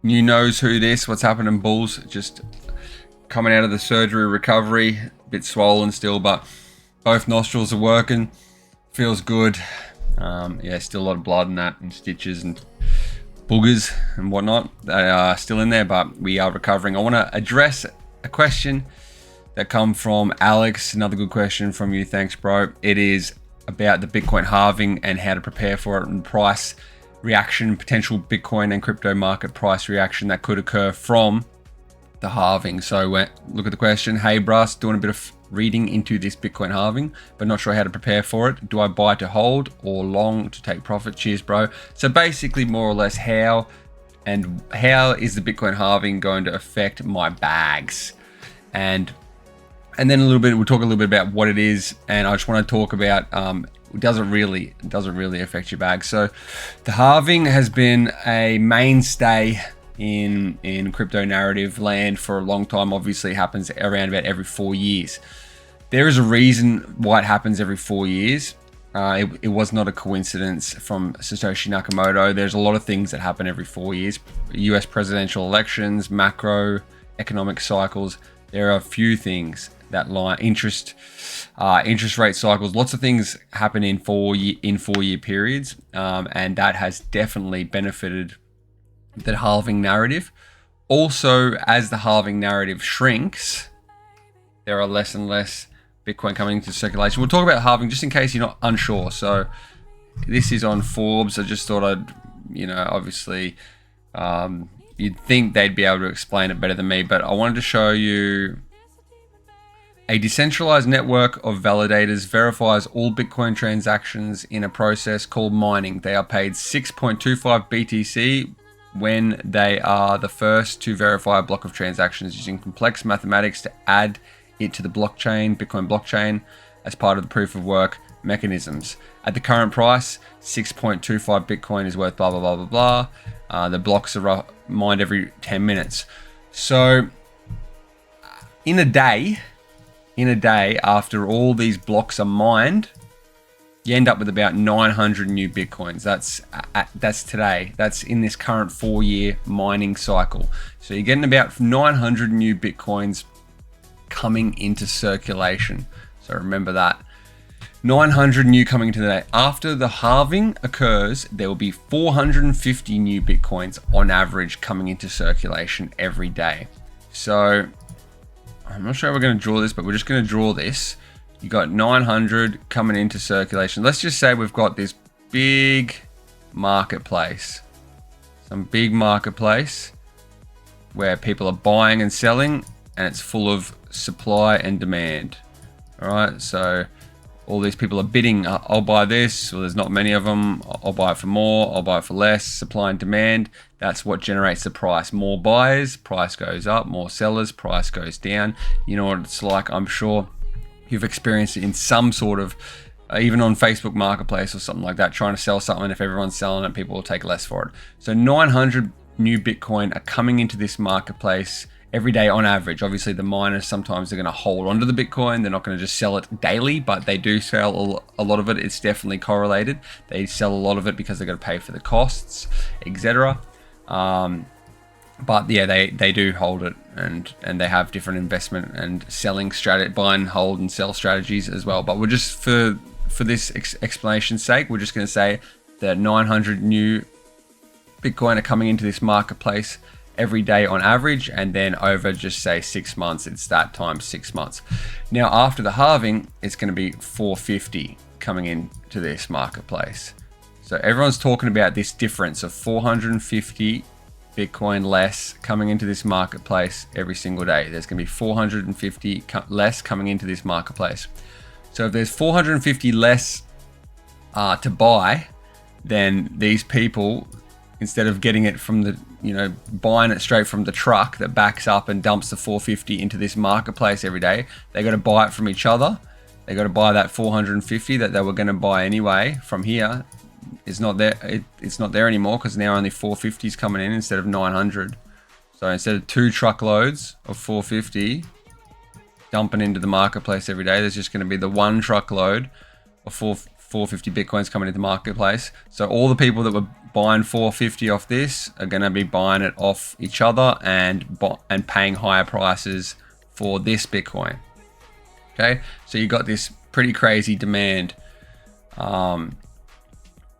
New knows who this. What's happening, bulls? Just coming out of the surgery recovery, a bit swollen still, but both nostrils are working. Feels good. Yeah, still a lot of blood and that, and stitches and boogers and whatnot. They are still in there, but we are recovering. I want to address a question that come from Alex. Another good question from you. Thanks, bro. It is about the Bitcoin halving and how to prepare for it, and price reaction, potential Bitcoin and crypto market price reaction that could occur from the halving. So look at the question. Hey, Bruss, doing a bit of reading into this Bitcoin halving, but not sure how to prepare for it. Do I buy to hold or long to take profit? Cheers, bro. So basically, more or less, how is the Bitcoin halving going to affect my bags? And then a little bit, we'll talk a little bit about what it is, and I just want to talk about it doesn't really affect your bag. So the halving has been a mainstay in crypto narrative land for a long time. Obviously, it happens around about every 4 years. There is a reason why it happens every 4 years. It was not a coincidence from Satoshi Nakamoto. There's a lot of things that happen every 4 years. US presidential elections, macroeconomic cycles. There are a few things that line interest rate cycles. Lots of things happen in 4 year periods, and that has definitely benefited the halving narrative. Also, as the halving narrative shrinks, there are less and less Bitcoin coming into circulation. We'll talk about halving just in case you're not unsure. So this is on Forbes. I just thought I'd, obviously, you'd think they'd be able to explain it better than me, but I wanted to show you a decentralized network of validators verifies all Bitcoin transactions in a process called mining. They are paid 6.25 BTC when they are the first to verify a block of transactions using complex mathematics to add it to the blockchain, Bitcoin blockchain, as part of the proof of work mechanisms. At the current price, 6.25 Bitcoin is worth blah, blah, blah, blah, blah. The blocks are mined every 10 minutes. So in a day, after all these blocks are mined, you end up with about 900 new Bitcoins. That's today. That's in this current 4 year mining cycle. So you're getting about 900 new Bitcoins coming into circulation. So remember that. 900 new coming into the day. After the halving occurs, there will be 450 new Bitcoins on average coming into circulation every day. So I'm not sure how we're going to draw this, but we're just going to draw this. You got 900 coming into circulation. Let's just say we've got this big marketplace. Some big marketplace where people are buying and selling, and it's full of supply and demand. All right, so all these people are bidding. I'll buy this. Well, there's not many of them. I'll buy it for more. I'll buy it for less. Supply and demand. That's what generates the price. More buyers, price goes up. More sellers, price goes down. You know what it's like. I'm sure you've experienced it in some sort of, even on Facebook Marketplace or something like that, trying to sell something. If everyone's selling it, people will take less for it. So 900 new Bitcoin are coming into this marketplace every day on average. Obviously, the miners sometimes are going to hold onto the Bitcoin. They're not going to just sell it daily, but they do sell a lot of it. It's definitely correlated. They sell a lot of it because they're going to pay for the costs, etc. But yeah, they do hold it, and they have different investment and selling strategy, buy and hold and sell strategies as well. But we're just for this explanation's sake, we're just going to say that 900 new Bitcoin are coming into this marketplace every day on average, and then over just say 6 months, it's that times 6 months. Now after the halving, it's going to be 450 coming into this marketplace. So everyone's talking about this difference of 450 Bitcoin less coming into this marketplace every single day. There's going to be 450 less coming into this marketplace. So if there's 450 less to buy, then these people, instead of getting it from the, buying it straight from the truck that backs up and dumps the 450 into this marketplace every day, they got to buy it from each other. They got to buy that 450 that they were going to buy anyway from here. It's not there. It's not there anymore because now only 450s coming in instead of 900. So instead of 2 truckloads of 450 dumping into the marketplace every day, there's just going to be the 1 truckload of 450 Bitcoins coming into the marketplace. So all the people that were buying 450 off this are going to be buying it off each other and paying higher prices for this Bitcoin. Okay, so you got this pretty crazy demand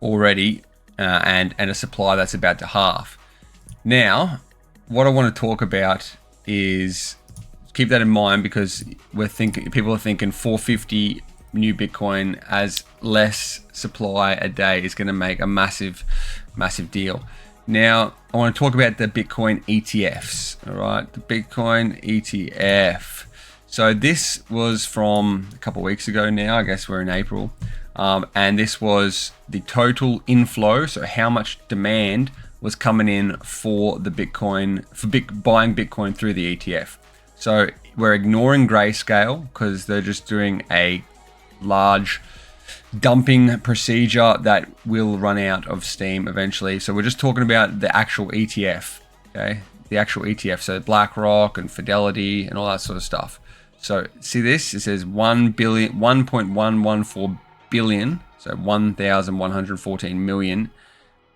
already, and a supply that's about to halve. Now, what I want to talk about is, keep that in mind, because people are thinking 450 new Bitcoin as less supply a day is going to make a massive deal. Now, I want to talk about the Bitcoin ETFs. All right, the Bitcoin ETF. So this was from a couple of weeks ago now. I guess we're in April, and this was the total inflow. So how much demand was coming in for the Bitcoin, buying Bitcoin through the ETF. So we're ignoring Grayscale because they're just doing a large dumping procedure that will run out of steam eventually. So we're just talking about the actual ETF, okay? The actual ETF, so BlackRock and Fidelity and all that sort of stuff. So see this, it says 1.114 billion, so 1,114 million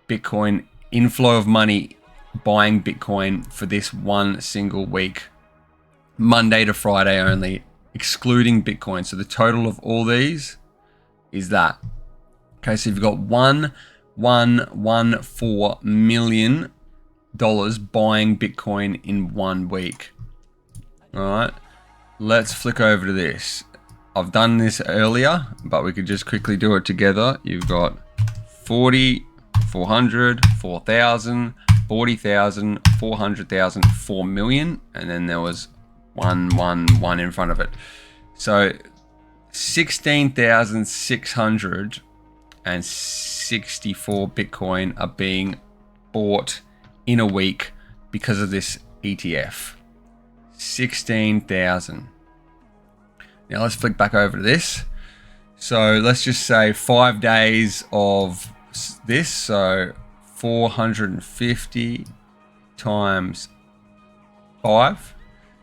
Bitcoin inflow of money buying Bitcoin for this one single week, Monday to Friday only, excluding Bitcoin. So the total of all these is that. Okay, so you've got $114 million buying Bitcoin in 1 week. All right, let's flick over to this. I've done this earlier, but we could just quickly do it together. You've got 40, 400, 4,000, 40,000, 400,000, 4 million, and then there was 111 in front of it. So 16,664 Bitcoin are being bought in a week because of this ETF. 16,000. Now let's flick back over to this. So let's just say 5 days of this. So 450 times 5.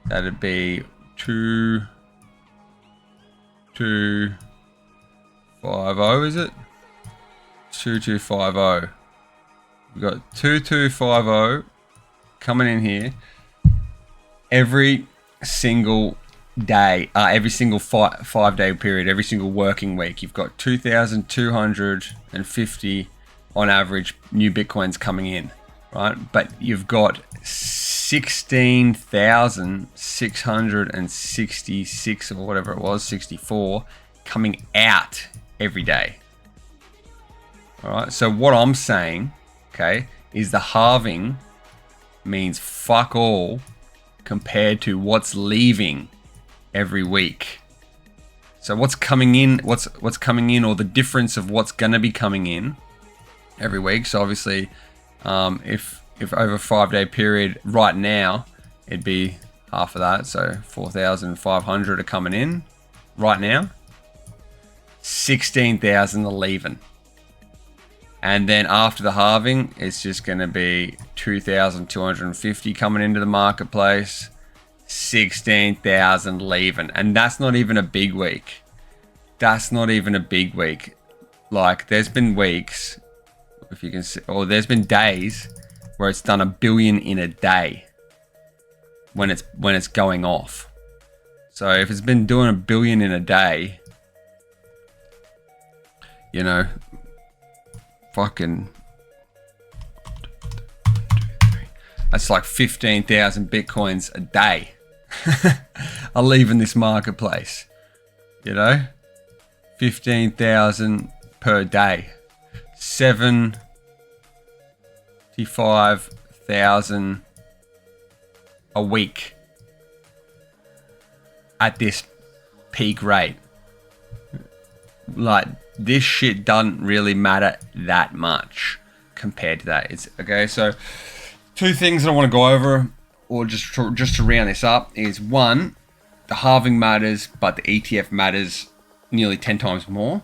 That'd be 2250, is it? 2250. We've got 2250 coming in here every single day, every single 5 day period, every single working week. You've got 2,250 on average new Bitcoins coming in, right? But you've got 16,666 or whatever it was, 64 coming out every day. All right, so what I'm saying, okay, is the halving means fuck all compared to what's leaving every week. So what's coming in, what's coming in, or the difference of what's going to be coming in every week. So obviously, if over a 5 day period right now, it'd be half of that. So 4,500 are coming in right now. 16,000 are leaving. And then after the halving, it's just going to be 2,250 coming into the marketplace. 16,000 leaving. And that's not even a big week. That's not even a big week. Like, there's been weeks, if you can see, or there's been days where it's done $1 billion in a day when it's going off. So if it's been doing $1 billion in a day, you know, fucking, that's like 15,000 Bitcoins a day are leaving this marketplace, you know, 15,000 per day, 75,000 a week at this peak rate. Like, this shit doesn't really matter that much compared to that. It's okay. So two things that I want to go over, or just to round this up, is one, the halving matters, but the ETF matters nearly 10 times more.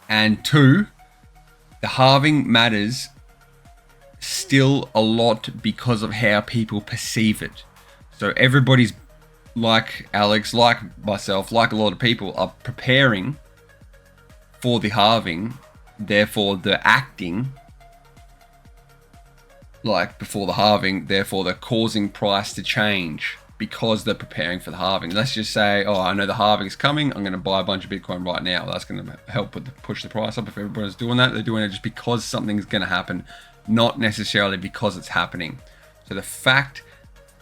And two, the halving matters still a lot because of how people perceive it. So everybody's, like Alex, like myself, like a lot of people, are preparing for the halving, therefore they're acting like before the halving, therefore they're causing price to change because they're preparing for the halving. Let's just say, oh, I know the halving is coming, I'm going to buy a bunch of Bitcoin right now. That's going to help with push the price up. If everybody's doing that, they're doing it just because something's going to happen, not necessarily because it's happening. So the fact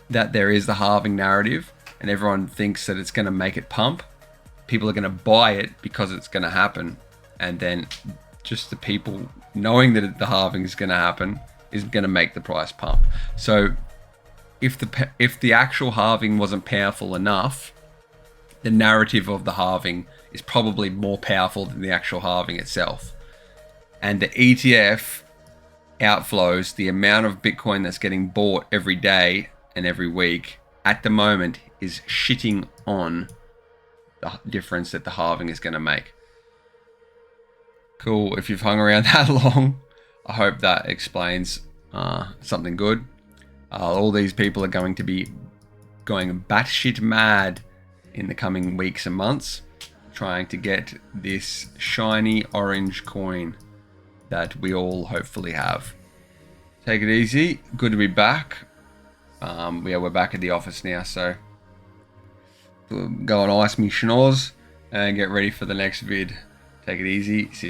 that there is the halving narrative and everyone thinks that it's going to make it pump, people are going to buy it because it's going to happen. And then just the people knowing that the halving is going to happen is going to make the price pump. So if the actual halving wasn't powerful enough, the narrative of the halving is probably more powerful than the actual halving itself. And the ETF outflows, the amount of Bitcoin that's getting bought every day and every week at the moment is shitting on the difference that the halving is going to make. Cool. If you've hung around that long, I hope that explains something good. All these people are going to be going batshit mad in the coming weeks and months, trying to get this shiny orange coin that we all hopefully have. Take it easy. Good to be back. Yeah, we're back at the office now, so go and ice me schnoz and get ready for the next vid. Take it easy. See you soon.